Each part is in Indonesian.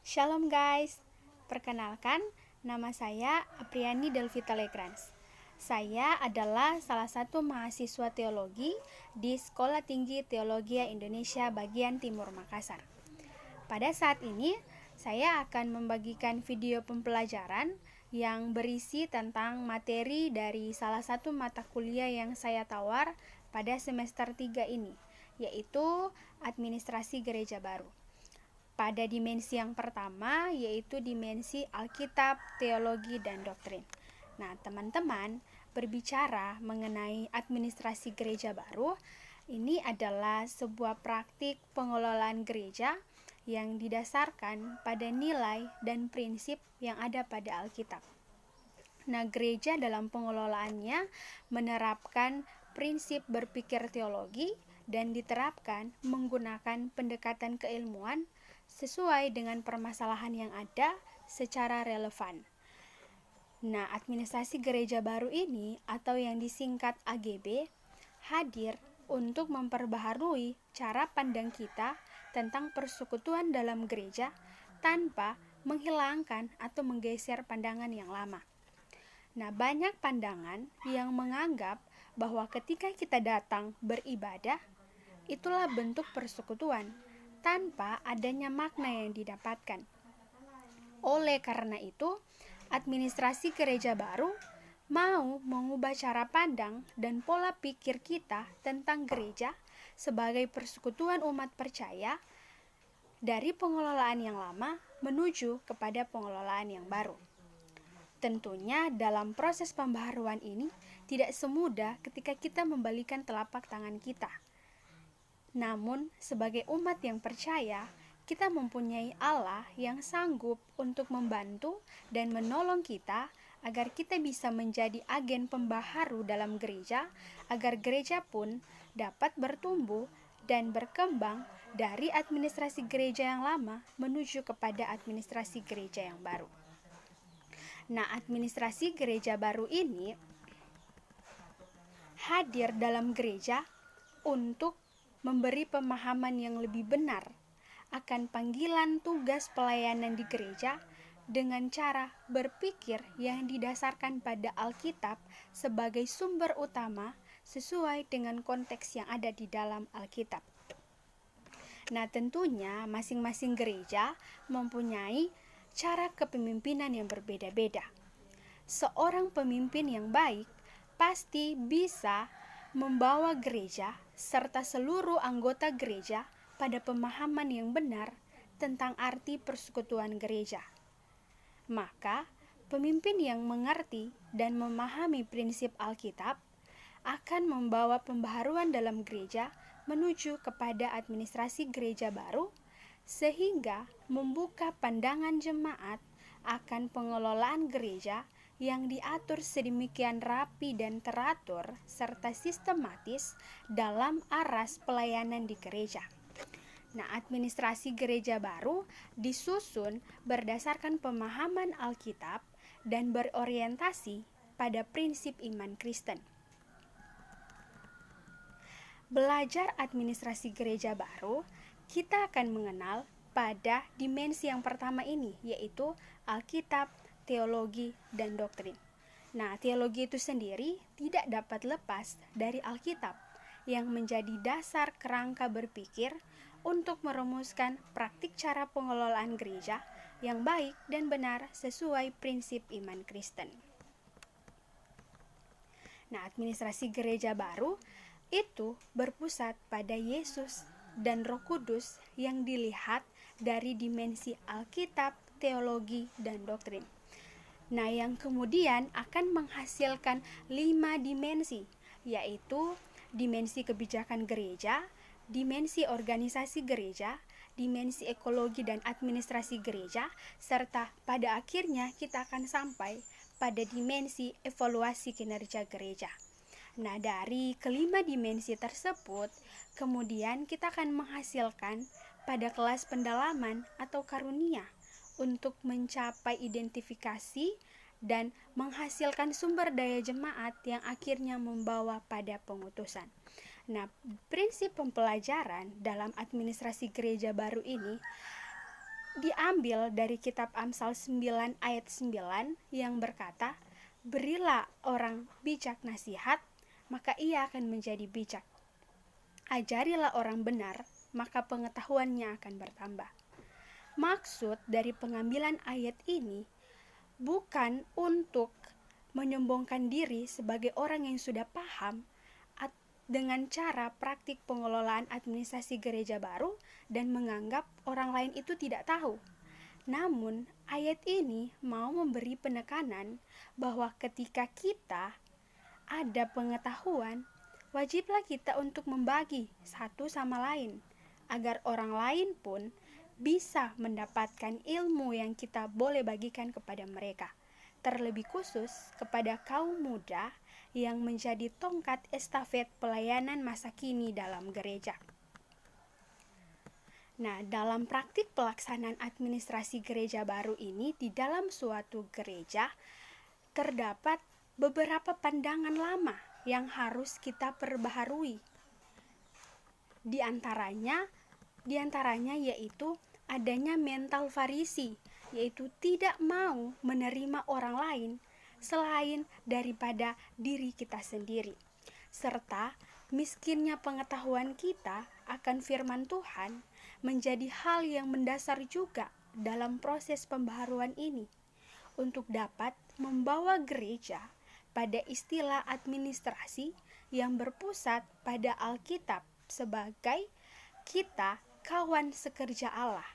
Shalom guys, perkenalkan nama saya Apriani Delvita Legrans. Saya adalah salah satu mahasiswa teologi di Sekolah Tinggi Teologi Indonesia bagian Timur Makassar. Pada saat ini, saya akan membagikan video pembelajaran yang berisi tentang materi dari salah satu mata kuliah yang saya tawar pada semester 3 ini, yaitu Administrasi Gereja Baru. Pada dimensi yang pertama, yaitu dimensi Alkitab, Teologi, dan Doktrin. Nah, teman-teman, berbicara mengenai administrasi gereja baru, ini adalah sebuah praktik pengelolaan gereja yang didasarkan pada nilai dan prinsip yang ada pada Alkitab. Nah, gereja dalam pengelolaannya menerapkan prinsip berpikir teologi dan diterapkan menggunakan pendekatan keilmuan sesuai dengan permasalahan yang ada secara relevan. Nah, administrasi gereja baru ini atau yang disingkat AGB hadir untuk memperbaharui cara pandang kita tentang persekutuan dalam gereja tanpa menghilangkan atau menggeser pandangan yang lama. Nah, banyak pandangan yang menganggap bahwa ketika kita datang beribadah, itulah bentuk persekutuan tanpa adanya makna yang didapatkan. Oleh karena itu, administrasi gereja baru mau mengubah cara pandang dan pola pikir kita tentang gereja sebagai persekutuan umat percaya dari pengelolaan yang lama menuju kepada pengelolaan yang baru. Tentunya dalam proses pembaharuan ini tidak semudah ketika kita membalikan telapak tangan kita. Namun, sebagai umat yang percaya, kita mempunyai Allah yang sanggup untuk membantu dan menolong kita agar kita bisa menjadi agen pembaharu dalam gereja, agar gereja pun dapat bertumbuh dan berkembang dari administrasi gereja yang lama menuju kepada administrasi gereja yang baru. Nah, administrasi gereja baru ini hadir dalam gereja untuk memberi pemahaman yang lebih benar akan panggilan tugas pelayanan di gereja dengan cara berpikir yang didasarkan pada Alkitab sebagai sumber utama sesuai dengan konteks yang ada di dalam Alkitab. Nah, tentunya masing-masing gereja mempunyai cara kepemimpinan yang berbeda-beda. Seorang pemimpin yang baik pasti bisa membawa gereja serta seluruh anggota gereja pada pemahaman yang benar tentang arti persekutuan gereja. Maka, pemimpin yang mengerti dan memahami prinsip Alkitab akan membawa pembaharuan dalam gereja menuju kepada administrasi gereja baru, sehingga membuka pandangan jemaat akan pengelolaan gereja yang diatur sedemikian rapi dan teratur serta sistematis dalam aras pelayanan di gereja. Nah, administrasi gereja baru disusun berdasarkan pemahaman Alkitab dan berorientasi pada prinsip iman Kristen. Belajar administrasi gereja baru, kita akan mengenal pada dimensi yang pertama ini, yaitu Alkitab, Teologi, dan Doktrin. Nah, teologi itu sendiri tidak dapat lepas dari Alkitab yang menjadi dasar kerangka berpikir untuk merumuskan praktik cara pengelolaan gereja yang baik dan benar sesuai prinsip iman Kristen. Nah, administrasi gereja baru itu berpusat pada Yesus dan Roh Kudus yang dilihat dari dimensi Alkitab, Teologi, dan Doktrin. Nah, yang kemudian akan menghasilkan 5 dimensi, yaitu dimensi kebijakan gereja, dimensi organisasi gereja, dimensi ekologi dan administrasi gereja, serta pada akhirnya kita akan sampai pada dimensi evaluasi kinerja gereja. Nah, dari kelima dimensi tersebut, kemudian kita akan menghasilkan pada kelas pendalaman atau karunia untuk mencapai identifikasi dan menghasilkan sumber daya jemaat yang akhirnya membawa pada pengutusan. Nah, prinsip pembelajaran dalam administrasi gereja baru ini diambil dari kitab Amsal 9 ayat 9 yang berkata, "Berilah orang bijak nasihat, maka ia akan menjadi bijak. Ajarilah orang benar, maka pengetahuannya akan bertambah." Maksud dari pengambilan ayat ini bukan untuk menyombongkan diri sebagai orang yang sudah paham dengan cara praktik pengelolaan administrasi gereja baru dan menganggap orang lain itu tidak tahu. Namun, ayat ini mau memberi penekanan bahwa ketika kita ada pengetahuan, wajiblah kita untuk membagi satu sama lain, agar orang lain pun bisa mendapatkan ilmu yang kita boleh bagikan kepada mereka, terlebih khusus kepada kaum muda yang menjadi tongkat estafet pelayanan masa kini dalam gereja. Nah, dalam praktik pelaksanaan administrasi gereja baru ini di dalam suatu gereja terdapat beberapa pandangan lama yang harus kita perbaharui. Di antaranya yaitu adanya mental Farisi, yaitu tidak mau menerima orang lain selain daripada diri kita sendiri, serta miskinnya pengetahuan kita akan firman Tuhan menjadi hal yang mendasar juga dalam proses pembaharuan ini untuk dapat membawa gereja pada istilah administrasi yang berpusat pada Alkitab sebagai kita kawan sekerja Allah,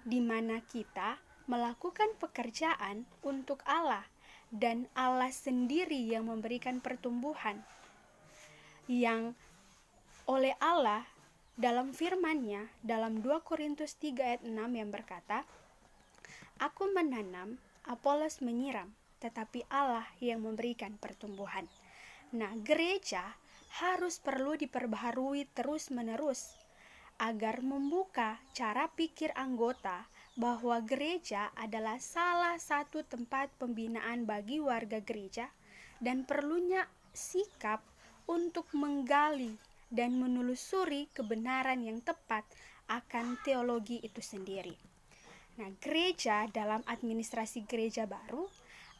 di mana kita melakukan pekerjaan untuk Allah dan Allah sendiri yang memberikan pertumbuhan, yang oleh Allah dalam firman-Nya dalam 2 Korintus 3 ayat 6 yang berkata, "Aku menanam, Apolos menyiram, tetapi Allah yang memberikan pertumbuhan." Nah, gereja harus perlu diperbaharui terus-menerus agar membuka cara pikir anggota bahwa gereja adalah salah satu tempat pembinaan bagi warga gereja dan perlunya sikap untuk menggali dan menelusuri kebenaran yang tepat akan teologi itu sendiri. Nah, gereja dalam administrasi gereja baru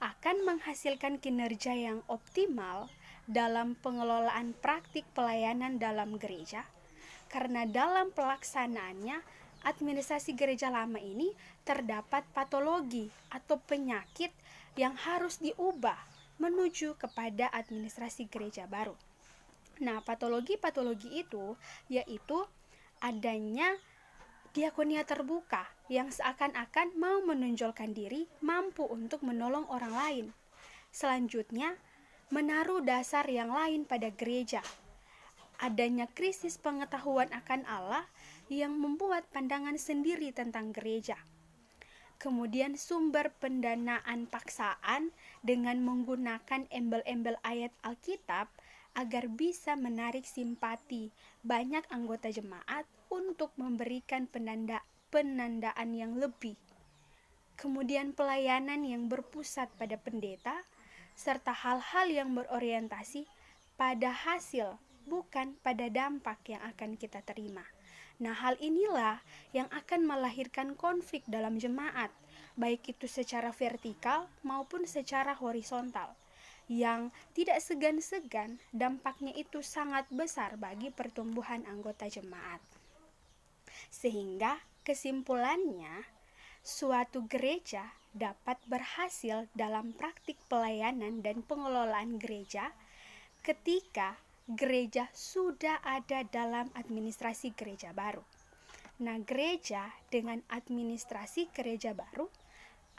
akan menghasilkan kinerja yang optimal dalam pengelolaan praktik pelayanan dalam gereja, karena dalam pelaksanaannya administrasi gereja lama ini terdapat patologi atau penyakit yang harus diubah menuju kepada administrasi gereja baru. Nah, patologi-patologi itu yaitu adanya diakonia terbuka yang seakan-akan mau menonjolkan diri mampu untuk menolong orang lain. Selanjutnya, menaruh dasar yang lain pada gereja. Adanya krisis pengetahuan akan Allah yang membuat pandangan sendiri tentang gereja. Kemudian sumber pendanaan paksaan dengan menggunakan embel-embel ayat Alkitab agar bisa menarik simpati banyak anggota jemaat untuk memberikan penandaan yang lebih. Kemudian pelayanan yang berpusat pada pendeta, serta hal-hal yang berorientasi pada hasil, bukan pada dampak yang akan kita terima. Nah, hal inilah yang akan melahirkan konflik dalam jemaat, baik itu secara vertikal maupun secara horizontal, yang tidak segan-segan dampaknya itu sangat besar bagi pertumbuhan anggota jemaat. Sehingga kesimpulannya, suatu gereja dapat berhasil dalam praktik pelayanan dan pengelolaan gereja ketika gereja sudah ada dalam administrasi gereja baru. Nah, gereja dengan administrasi gereja baru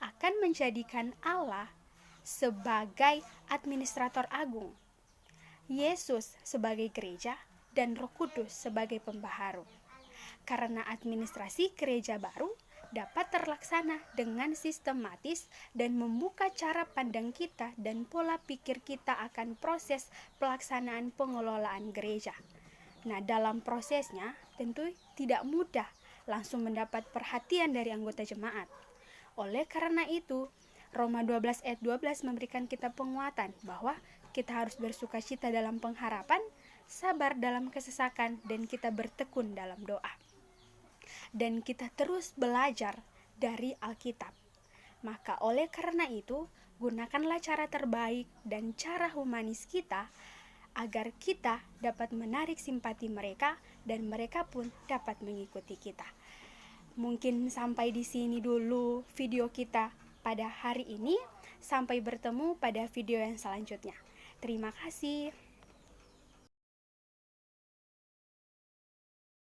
akan menjadikan Allah sebagai administrator agung, Yesus sebagai gereja, dan Roh Kudus sebagai pembaharu. Karena administrasi gereja baru dapat terlaksana dengan sistematis dan membuka cara pandang kita dan pola pikir kita akan proses pelaksanaan pengelolaan gereja. Nah, dalam prosesnya tentu tidak mudah langsung mendapat perhatian dari anggota jemaat. Oleh karena itu, Roma 12 ayat 12 memberikan kita penguatan bahwa kita harus bersukacita dalam pengharapan, sabar dalam kesesakan, dan kita bertekun dalam doa. Dan kita terus belajar dari Alkitab. Maka oleh karena itu, gunakanlah cara terbaik dan cara humanis kita agar kita dapat menarik simpati mereka dan mereka pun dapat mengikuti kita. Mungkin sampai di sini dulu video kita pada hari ini. Sampai bertemu pada video yang selanjutnya. Terima kasih.